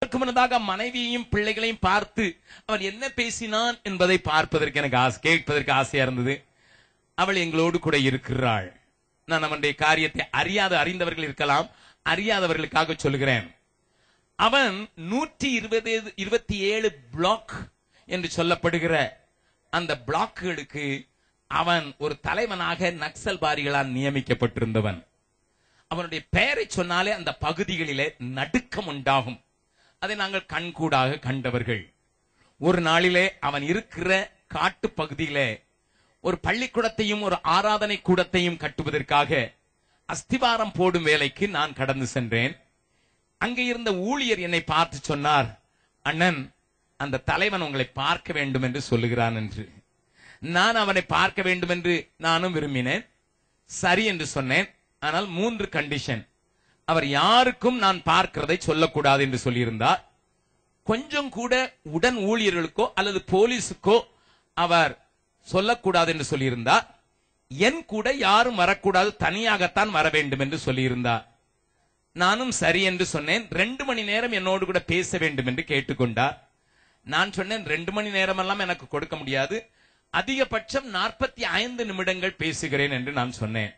முன்னதாக மனைவியையும் பிள்ளைகளையும் பார்த்து அவன் என்ன பேசினான் என்பதை பார்ப்பதற்கு எனக்கு கேட்பதற்கு ஆசையா இருந்தது. அவள் எங்களோடு கூட இருக்கிறாள். நான் அவனுடைய காரியத்தை அறிந்தவர்கள் இருக்கலாம், அறியாதவர்களுக்காக சொல்கிறேன். அவன் 127 பிளாக் என்று சொல்லப்படுகிற அந்த பிளாக்குகளுக்கு அவன் ஒரு தலைவனாக நக்சல்பாரிகளால் நியமிக்கப்பட்டிருந்தவன். அவனுடைய பெயரை சொன்னாலே அந்த பகுதிகளிலே நடுக்கம் உண்டாகும். அதை நாங்கள் கண்கூடாக கண்டவர்கள். ஒரு நாளிலே அவன் இருக்கிற காட்டு பகுதியிலே ஒரு பள்ளிக்கூடத்தையும் ஒரு ஆராதனை கூடத்தையும் கட்டுவதற்காக அஸ்திவாரம் போடும் வேலைக்கு நான் கடந்து சென்றேன். அங்கே இருந்த ஊழியர் என்னை பார்த்து சொன்னார், அண்ணன், அந்த தலைவன் உங்களை பார்க்க வேண்டும் என்று சொல்லுகிறான் என்று. நான் அவனை பார்க்க வேண்டும் என்று நானும் விரும்பினேன். சரி என்று சொன்னேன். ஆனால் 3 கண்டிஷன். அவர் யாருக்கும் நான் பார்க்கிறதை சொல்லக்கூடாது என்று சொல்லியிருந்தார். கொஞ்சம் கூட உடன் ஊழியர்களுக்கோ அல்லது போலீஸுக்கோ அவர் சொல்லக்கூடாது என்று சொல்லியிருந்தார். என் கூட யாரும் வரக்கூடாது, தனியாகத்தான் வர வேண்டும் என்று சொல்லியிருந்தார். நானும் சரி என்று சொன்னேன். 2 மணி நேரம் என்னோடு கூட பேச வேண்டும் என்று கேட்டுக்கொண்டார். நான் சொன்னேன், 2 மணி நேரம் எல்லாம் எனக்கு கொடுக்க முடியாது, அதிகபட்சம் 45 நிமிடங்கள் பேசுகிறேன் என்று நான் சொன்னேன்.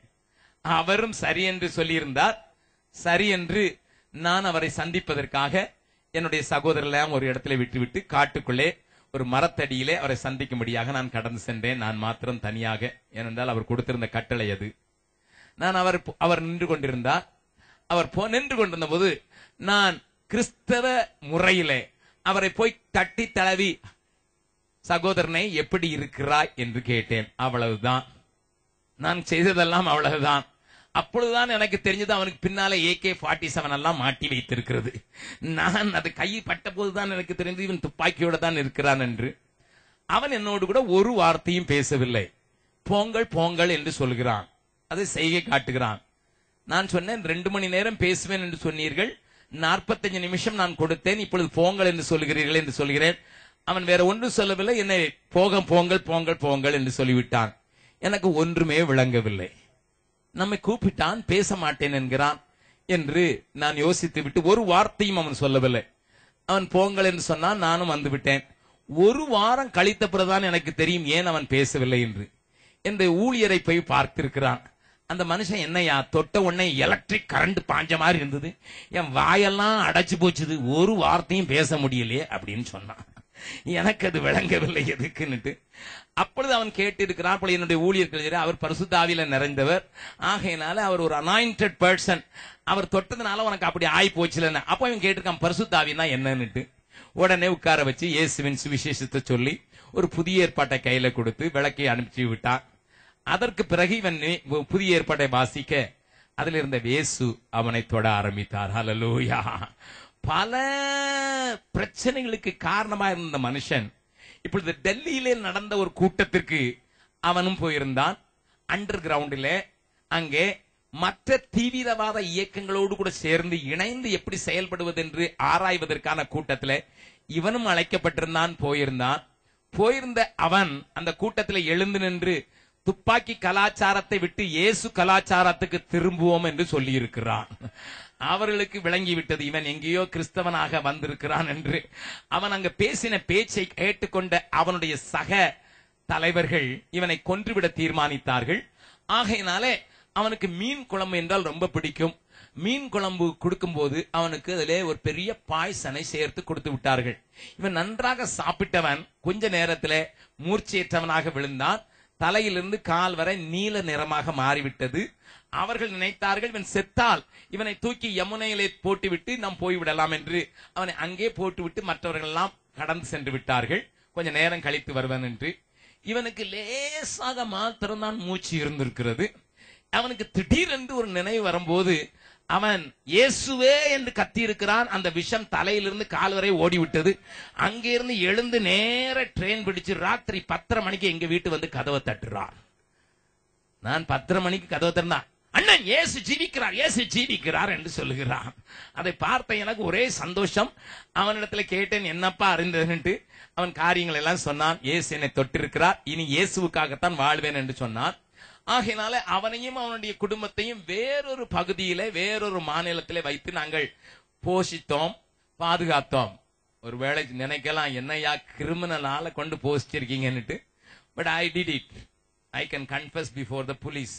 அவரும் சரி என்று சொல்லியிருந்தார். சரி என்று நான் அவரை சந்திப்பதற்காக என்னுடைய சகோதரரெல்லாம் ஒரு இடத்துல விட்டுவிட்டு காட்டுக்குள்ளே ஒரு மரத்தடியிலே அவரை சந்திக்கும்படியாக நான் கடந்து சென்றேன். நான் மாத்திரம் தனியாக. ஏனென்றால் அவர் கொடுத்திருந்த கட்டளை அது. நான் அவர் நின்று கொண்டிருந்தார். அவர் நின்று கொண்டிருந்த போது நான் கிறிஸ்தவ முறையிலே அவரை போய் தட்டி தடவி, சகோதரனை எப்படி இருக்கிறாய் என்று கேட்டேன். அவ்வளவுதான். நான் செய்ததெல்லாம் அவ்வளவுதான். அப்பொழுதுதான் எனக்கு தெரிஞ்சது அவனுக்கு பின்னாலே AK-47 எல்லாம் மாட்டி வைத்திருக்கிறது. நான் அது கையில் பட்ட போதுதான் எனக்கு தெரிஞ்சது இவன் துப்பாக்கியோட தான் இருக்கிறான் என்று. அவன் என்னோடு கூட ஒரு வார்த்தையும் பேசவில்லை. போங்கள் போங்கள் என்று சொல்கிறான். அதை செய்கை காட்டுகிறான். நான் சொன்னேன், 2 மணி நேரம் பேசுவேன் என்று சொன்னீர்கள், 45 நிமிஷம் நான் கொடுத்தேன், இப்பொழுது போங்கள் என்று சொல்கிறீர்கள் என்று சொல்கிறேன். அவன் வேற ஒன்றும் சொல்லவில்லை. என்னை போங்கள் போங்கள் போங்கள் என்று சொல்லிவிட்டான். எனக்கு ஒன்றுமே விளங்கவில்லை. நம்மை கூப்பிட்டான், பேச மாட்டேன் என்கிறான் என்று நான் யோசித்து விட்டு ஒரு வார்த்தையும் அவன் சொல்லவில்லை. அவன் போங்கள் என்று சொன்னான். நானும் வந்து விட்டேன். ஒரு வாரம் கழித்த பிறகுதான் எனக்கு தெரியும் ஏன் அவன் பேசவில்லை என்று. என்னுடைய ஊழியரை போய் பார்த்திருக்கிறான். அந்த மனுஷன் என்னையா தொட்ட உடனே எலக்ட்ரிக் கரண்ட் பாஞ்ச மாதிரி இருந்தது, என் வாயெல்லாம் அடைச்சு போச்சுது, ஒரு வார்த்தையும் பேச முடியலையே அப்படின்னு சொன்னான். எனக்கு அது விளங்கவில்லை எதுக்குன்னுட்டு. அப்பொழுது அவன் கேட்டு இருக்கிறான், என்னுடைய ஊழியர்கள் அவர் பரிசுத்த ஆவியில நிறைந்தவர், ஆகையினால அவர் ஒரு அனாயிண்டட் பர்சன், அவர் தொட்டதுனால உனக்கு அப்படி ஆயி போச்சுலன்னு. அப்ப அவன் கேட்டிருக்கான் பரிசுத்த ஆவினா என்னன்னுட்டு. உடனே உட்கார வச்சு இயேசுவின் சுவிசேஷத்தை சொல்லி ஒரு புதிய ஏற்பாட்டை கையில கொடுத்து விளக்கை அனுப்பிச்சு விட்டான். அதற்கு பிறகு இவன் புதிய ஏற்பாட்டை வாசிக்க அதில் இருந்த இயேசு அவனை தொட ஆரம்பித்தார். ஹல்லேலூயா. பல பிரச்சனைகளுக்கு காரணமா இருந்த மனுஷன் இப்பொழுது டெல்லியிலே நடந்த ஒரு கூட்டத்திற்கு அவனும் போயிருந்தான். அண்டர் கிரவுண்டிலே அங்கே மற்ற தீவிரவாத இயக்கங்களோடு கூட சேர்ந்து இணைந்து எப்படி செயல்படுவது என்று ஆராய்வதற்கான கூட்டத்தில் இவனும் அழைக்கப்பட்டிருந்தான். போயிருந்த அவன் அந்த கூட்டத்தில் எழுந்து நின்று துப்பாக்கி கலாச்சாரத்தை விட்டு இயேசு கலாச்சாரத்துக்கு திரும்புவோம் என்று சொல்லி இருக்கிறான். அவர்களுக்கு விளங்கிவிட்டது இவன் எங்கேயோ கிறிஸ்தவனாக வந்திருக்கிறான் என்று. அவன் அங்க பேசின பேச்சை கேட்டுக்கொண்ட அவனுடைய சக தலைவர்கள் இவனை கொன்றுவிட தீர்மானித்தார்கள். ஆகையினாலே அவனுக்கு மீன் குழம்பு என்றால் ரொம்ப பிடிக்கும். மீன் குழம்பு கொடுக்கும் போது அவனுக்கு அதிலே ஒரு பெரிய பாய்சனை சேர்த்து கொடுத்து விட்டார்கள். இவன் நன்றாக சாப்பிட்டவன் கொஞ்ச நேரத்திலே மூர்ச்சையற்றவனாக விழுந்தான். தலையிலிருந்து கால் வரை நீல நிறமாக மாறிவிட்டது. அவர்கள் நினைத்தார்கள் இவன் செத்தால் இவனை தூக்கி யமுனையிலே போட்டுவிட்டு நாம் போய்விடலாம் என்று அவனை அங்கே போட்டுவிட்டு மற்றவர்கள் எல்லாம் கடந்து சென்று விட்டார்கள். கொஞ்ச நேரம் கழித்து வருவன் என்று. இவனுக்கு லேசாக மாத்திரம்தான் மூச்சு இருந்திருக்கிறது. அவனுக்கு திடீரென்று ஒரு நினைவு வரும்போது அவன் இயேசுவே என்று கத்தி இருக்கிறான். அந்த விஷம் தலையிலிருந்து கால் வரை ஓடிவிட்டது. அங்கிருந்து எழுந்து நேர ட்ரெயின் பிடிச்சு ராத்திரி 10:30 மணிக்கு எங்க வீட்டு வந்து கதவை தட்டுறான். நான் 10:30 மணிக்கு கதவை திறந்தான். அண்ணன் இயேசு ஜீவிக்கிறார், இயேசு ஜீவிக்கிறார் என்று சொல்லுகிறான். அதை பார்த்த எனக்கு ஒரே சந்தோஷம். அவனிடத்துல கேட்டேன், என்னப்பா அறிந்ததுன்ட்டு. அவன் காரியங்கள் எல்லாம் சொன்னான். இயேசு என்னை தொட்டிருக்கிறார், இனி இயேசுவுக்காகத்தான் வாழ்வேன் என்று சொன்னான். ஆகையினால அவனையும் அவனுடைய குடும்பத்தையும் வேறொரு பகுதியிலே வேறொரு மாநிலத்திலே வைத்து நாங்கள் போஷித்தோம், பாதுகாத்தோம். ஒரு வேளை நினைக்கலாம், என்னையா கிரிமினல் ஆளை கொண்டு போஸ்டிருக்கீங்கன்னுட்டு. But I did it. I can confess before the police.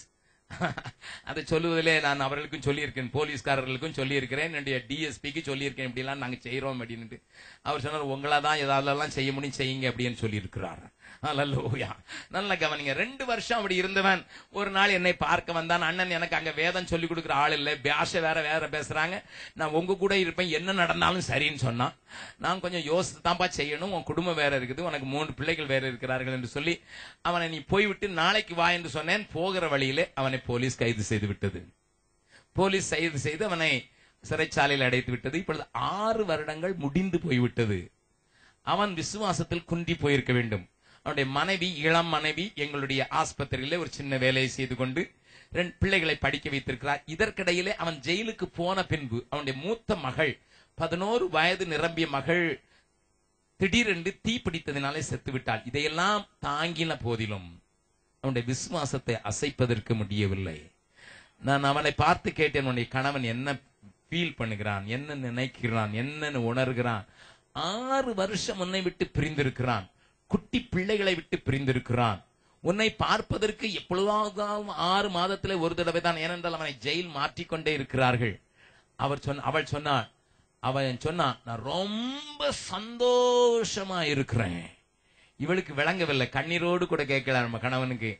அதை சொல்லுவதிலே நான் அவர்களுக்கும் சொல்லியிருக்கேன், போலீஸ்காரர்களுக்கும் சொல்லியிருக்கிறேன், என்னுடைய டிஎஸ்பிக்கு சொல்லியிருக்கேன், இப்படிலாம் நாங்க செய்யறோம் அப்படின்னு. அவர் சொன்னார், உங்களாதான் ஏதாவது செய்ய முடியும் செய்யுங்க அப்படின்னு சொல்லியிருக்கிறார். அல்லேலூயா. நல்ல கவனிங்க. 2 வருஷம் அப்படி இருந்தவன் ஒரு நாள் என்னை பார்க்க வந்தான். அண்ணன், எனக்கு அங்க வேதம் சொல்லி கொடுக்குற ஆள் இல்லை, பாஷை வேற பேசுறாங்க, நான் உங்க கூட இருப்பேன், என்ன நடந்தாலும் சரின்னு சொன்னான். நான் கொஞ்சம் யோசித்து தான்ப்பா செய்யணும், உன் குடும்பம் வேற இருக்குது, உனக்கு 3 பிள்ளைகள் வேற இருக்கிறார்கள் என்று சொல்லி அவனை நீ போய்விட்டு நாளைக்கு வா என்று சொன்னேன். போகிற வழியிலே அவனை போலீஸ் கைது செய்து விட்டது. போலீஸ் கைது செய்து அவனை சிறைச்சாலையில் அடைத்து விட்டது. இப்பொழுது 6 வருடங்கள் முடிந்து போய்விட்டது. அவன் விசுவாசத்தில் குன்றி போயிருக்க வேண்டும். அவனுடைய மனைவி, இளம் மனைவி, எங்களுடைய ஆஸ்பத்திரியிலே ஒரு சின்ன வேலையை செய்து கொண்டு 2 பிள்ளைகளை படிக்க வைத்திருக்கிறார். இதற்கிடையிலே அவன் ஜெயிலுக்கு போன பின்பு அவனுடைய மூத்த மகள், 11 வயது நிரம்பிய மகள், திடீரென்று தீ பிடித்ததினாலே செத்து விட்டாள். இதையெல்லாம் தாங்கின போதிலும் அவனுடைய விசுவாசத்தை அசைப்பதற்கு முடியவில்லை. நான் அவனை பார்த்து கேட்டேன், உன்னுடைய கணவன் என்ன ஃபீல் பண்ணுகிறான், என்ன நினைக்கிறான், என்ன உணர்கிறான்? 6 வருஷம் உன்னை விட்டு பிரிந்திருக்கிறான், குட்டி பிள்ளைகளை விட்டு பிரிந்திருக்கிறான், உன்னை பார்ப்பதற்கு எப்பொழுதாவது 6 மாதத்திலே ஒரு தடவை தான், ஏனென்றால் அவனை ஜெயில் மாற்றிக்கொண்டே இருக்கிறார்கள். அவள் சொன்னான், நான் ரொம்ப சந்தோஷமா இருக்கிறேன். இவளுக்கு விளங்கவில்லை, கண்ணீரோடு கூட கேட்கலாம் நம்ம கணவனுக்கு,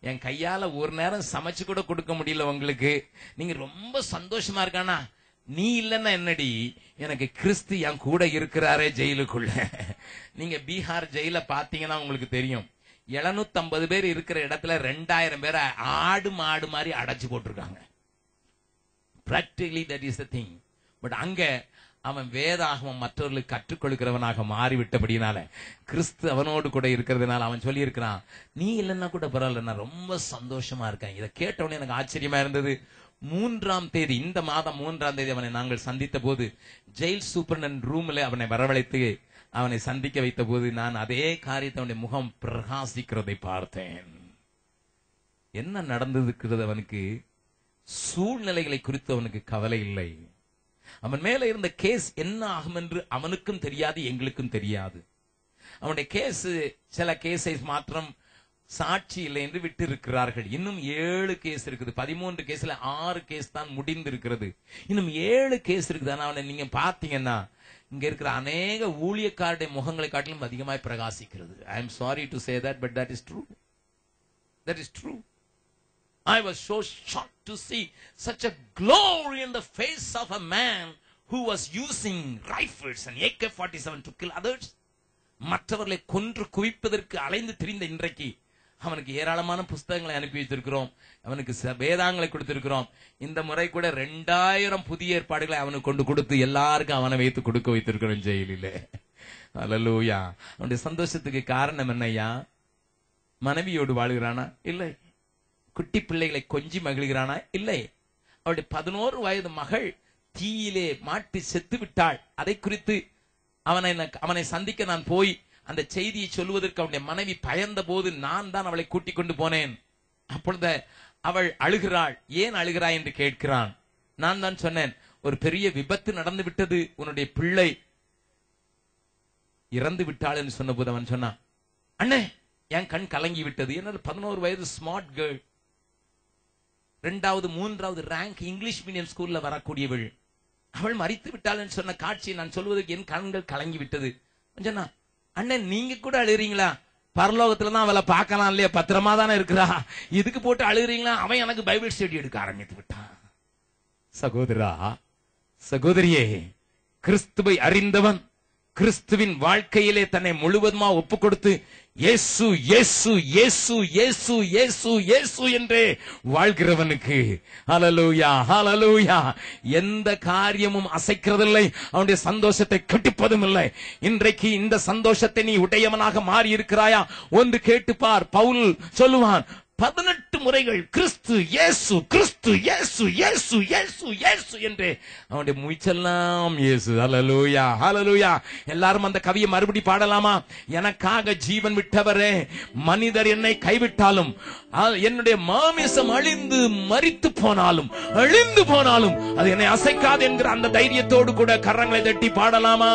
என் கையால ஒரு நேரம் சமைச்சு கூட கொடுக்க முடியல உங்களுக்கு, நீங்க ரொம்ப சந்தோஷமா இருக்கானா? நீ இல்லன்னா என்னடி, எனக்கு கிறிஸ்து என் கூட இருக்கிறாரே ஜெயிலுக்குள்ள. நீங்க பீகார் ஜெயில பாத்தீங்கன்னா உங்களுக்கு தெரியும், 750 பேர் இருக்கிற இடத்துல 2000 பேரை ஆடு மாடு மாதிரி அடைச்சு போட்டிருக்காங்க. Practically that is the thing. But அங்க அவன் வேதாகமம் மற்றவர்களுக்கு கற்றுக் கொடுக்கிறவனாக மாறிவிட்டபடினால, கிறிஸ்து அவனோடு கூட இருக்கிறதுனால அவன் சொல்லி இருக்கிறான், நீ இல்லைன்னா கூட பரவாயில்ல, நான் ரொம்ப சந்தோஷமா இருக்கேன். இதை கேட்டவுடனே எனக்கு ஆச்சரியமா இருந்தது. 3ஆம் தேதி, இந்த மாதம் 3ஆம் தேதி அவனை நாங்கள் சந்தித்த போது, ஜெயில் சூப்பரண்ட் ரூம்ல அவனை வரவழைத்து அவனை சந்திக்க வைத்த போது, நான் அதே காரியத்தை அவனுடைய முகம் பிரகாசிக்கிறதை பார்த்தேன். என்ன நடந்திருக்கிறது? அவனுக்கு சூழ்நிலைகளை குறித்து அவனுக்கு கவலை இல்லை. அவன் மேல இருந்த கேஸ் என்ன ஆகும் என்று அவனுக்கும் தெரியாது, எங்களுக்கும் தெரியாது. அவனுடைய கேஸ், சில கேஸை மாத்திரம் சாட்சி இல்லை என்று விட்டு இருக்கிறார்கள். இன்னும் 7 கேஸ் இருக்குது. 13 கேஸ்ல 6 கேஸ் தான் முடிந்து இருக்கிறது. இன்னும் 7 கேஸ் இருக்குது. ஆனா அவனை நீங்க பாத்தீங்கன்னா, இங்க இருக்கிற அநேக ஊழியக்காருடைய முகங்களை காட்டிலும் அதிகமாய் பிரகாசிக்கிறது. I am sorry to say that, but that is true. That is true. I was so shocked to see such a glory in the face of a man who was using rifles and AK-47 to kill others. மற்றவர்களை கொன்று குவிப்பதற்கு அலைந்து திரிந்த இன்றைக்கு அவனுக்கு ஏராளமான புஸ்தகங்களை அனுப்பி வைத்திருக்கிறோம், அவனுக்கு வேதாங்களை கொடுத்திருக்கிறோம். இந்த முறை கூட 2000 புதிய ஏற்பாடுகளை அவனுக்கு கொண்டு கொடுத்து எல்லாருக்கும் அவனை வைத்து கொடுக்க வைத்திருக்கிறோம் ஜெயிலிலே. அல்லேலூயா. அவனுடைய சந்தோஷத்துக்கு காரணம் என்னையா? மனைவியோடு வாழுகிறானா? இல்லை. குட்டி பிள்ளைகளை கொஞ்சி மகிழ்கிறானா? இல்லை. அவருடைய 11 வயது மகள் தீயிலே மாட்டி செத்து விட்டாள். அதை குறித்து அவனை சந்திக்க நான் போய் அந்த செய்தியை சொல்வதற்கு அவனுடைய மனைவி பயந்த போது நான் தான் அவளை கூட்டிக் கொண்டு போனேன். அப்பொழுது அவள் அழுகிறாள். ஏன் அழுகிறாய் என்று கேட்கிறான். நான் தான் சொன்னேன், ஒரு பெரிய விபத்து நடந்து விட்டது, உன்னுடைய பிள்ளை இறந்து விட்டாள் என்று சொன்ன போது அவன் சொன்னான், அண்ணே என் கண் கலங்கி விட்டது. என்னால் 11 வயது ஸ்மார்ட் கேர்ள், 2வது 3வது ரேங்க் இங்கிலீஷ் மீடியம் ஸ்கூல்ல வரக்கூடியவள், அவள் மரித்து விட்டாள் என்று சொன்ன காட்சியை நான் சொல்வதற்கு என் கண்கள் கலங்கி விட்டது. சொன்னா, அண்ணன் நீங்க கூட அழுகிறீங்களா? பரலோகத்துலதான் அவளை பார்க்கலாம் இல்லையா, பத்திரமா தானே இருக்கிறா, இதுக்கு போட்டு அழுகிறீங்களா? அவன் எனக்கு பைபிள் ஸ்டடி எடுக்க ஆரம்பித்து விட்டான். சகோதரா, சகோதரியே, கிறிஸ்துவை அறிந்தவன், கிறிஸ்துவின் வாழ்க்கையிலே தன்னை முழுவதுமா ஒப்பு கொடுத்து இயேசு இயேசு இயேசு இயேசு இயேசு இயேசு என்றே வாழ்கிறவனுக்கு ஹல்லேலூயா ஹல்லேலூயா எந்த காரியமும் அசைக்கிறதில்லை, அவனுடைய சந்தோஷத்தை கெடுப்பதும் இல்லை. இன்றைக்கு இந்த சந்தோஷத்தை நீ உடையவனாக மாறி இருக்கிறாயா? ஒன்று கேட்டுப்பார். பவுல் சொல்லுவான், 18 முறைகள் கிறிஸ்து இயேசு கிறிஸ்து இயேசு இயேசு இயேசு இயேசு என்று அவனுடைய மூச்செல்லாம் இயேசு. ஹல்லேலூயா ஹல்லேலூயா. எல்லாரும் அந்த கவியை மறுபடி பாடலாமா? எனக்காக ஜீவன் விட்டவரே, மனிதர் என்னை கைவிட்டாலும், என்னுடைய மாமிசம் அழிந்து மரித்து போனாலும், அழிந்து போனாலும் அது என்னை அசைக்காது என்கிற அந்த தைரியத்தோடு கூட கரங்களை தட்டி பாடலாமா?